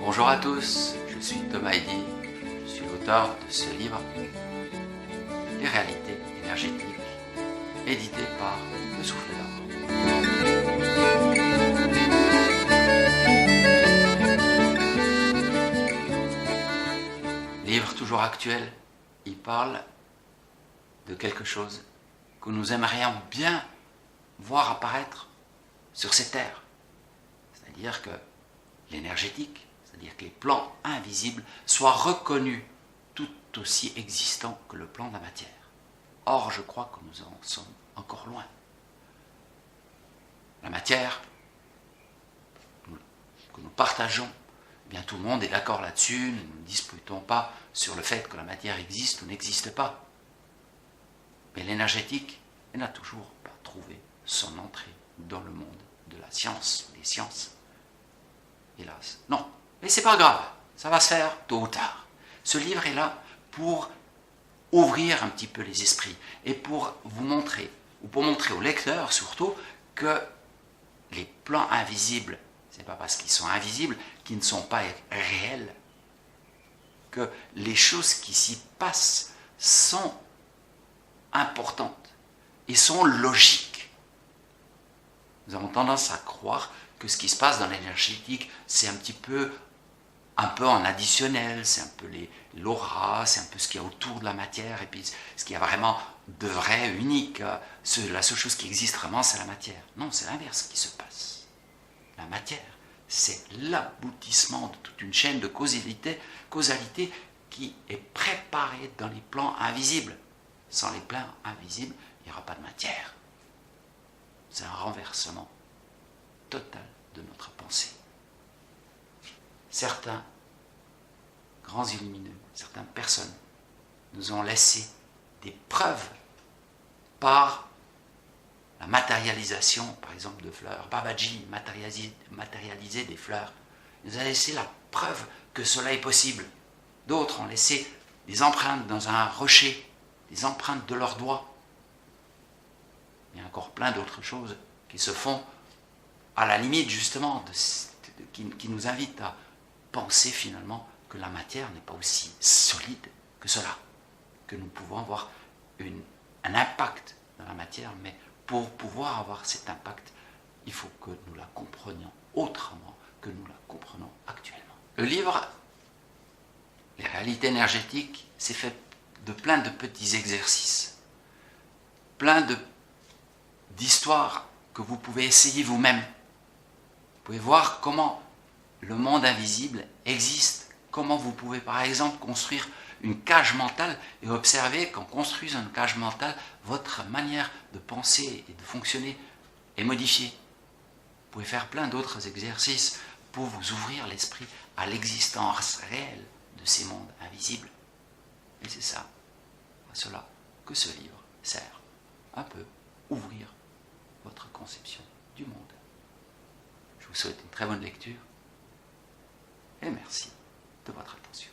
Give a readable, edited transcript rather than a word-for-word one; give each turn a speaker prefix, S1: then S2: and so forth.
S1: Bonjour à tous, je suis Thomas Eddy, je suis l'auteur de ce livre, Les réalités énergétiques, édité par Le Souffle d'Or. Livre toujours actuel, il parle de quelque chose que nous aimerions bien voir apparaître sur ces terres, c'est-à-dire que l'énergétique, c'est-à-dire que les plans invisibles soient reconnus tout aussi existants que le plan de la matière. Or, je crois que nous en sommes encore loin. La matière que nous partageons, eh bien tout le monde est d'accord là-dessus, nous ne disputons pas sur le fait que la matière existe ou n'existe pas. Mais l'énergétique, elle n'a toujours pas trouvé son entrée dans le monde de la science, des sciences. Hélas. Non, mais c'est pas grave, ça va se faire tôt ou tard. Ce livre est là pour ouvrir un petit peu les esprits et pour vous montrer, ou pour montrer aux lecteurs surtout, que les plans invisibles, c'est pas parce qu'ils sont invisibles qu'ils ne sont pas réels, que les choses qui s'y passent sont importantes et sont logiques. Nous avons tendance à croire que ce qui se passe dans l'énergétique, c'est un peu en additionnel, c'est un peu l'aura, c'est un peu ce qu'il y a autour de la matière, et puis ce qu'il y a vraiment de vrai, unique. La seule chose qui existe vraiment, c'est la matière. Non, c'est l'inverse qui se passe. La matière, c'est l'aboutissement de toute une chaîne de causalité qui est préparée dans les plans invisibles. Sans les plans invisibles, il n'y aura pas de matière. C'est un renversement total de notre pensée. Certains grands illuminés, certaines personnes nous ont laissé des preuves par la matérialisation, par exemple, de fleurs. Babaji matérialisait des fleurs. Il nous a laissé la preuve que cela est possible. D'autres ont laissé des empreintes dans un rocher, des empreintes de leurs doigts. Il y a encore plein d'autres choses qui se font à la limite, justement, qui nous invitent à penser finalement que la matière n'est pas aussi solide que cela, que nous pouvons avoir un impact dans la matière, mais pour pouvoir avoir cet impact, il faut que nous la comprenions autrement que nous la comprenons actuellement. Le livre, Les réalités énergétiques, c'est fait de plein de petits exercices, plein d'histoires que vous pouvez essayer vous-même. Vous pouvez voir comment le monde invisible existe, comment vous pouvez par exemple construire une cage mentale et observer qu'en construisant une cage mentale, votre manière de penser et de fonctionner est modifiée. Vous pouvez faire plein d'autres exercices pour vous ouvrir l'esprit à l'existence réelle de ces mondes invisibles. Et c'est ça, à cela que ce livre sert, un peu ouvrir votre conception du monde. Je vous souhaite une très bonne lecture et merci de votre attention.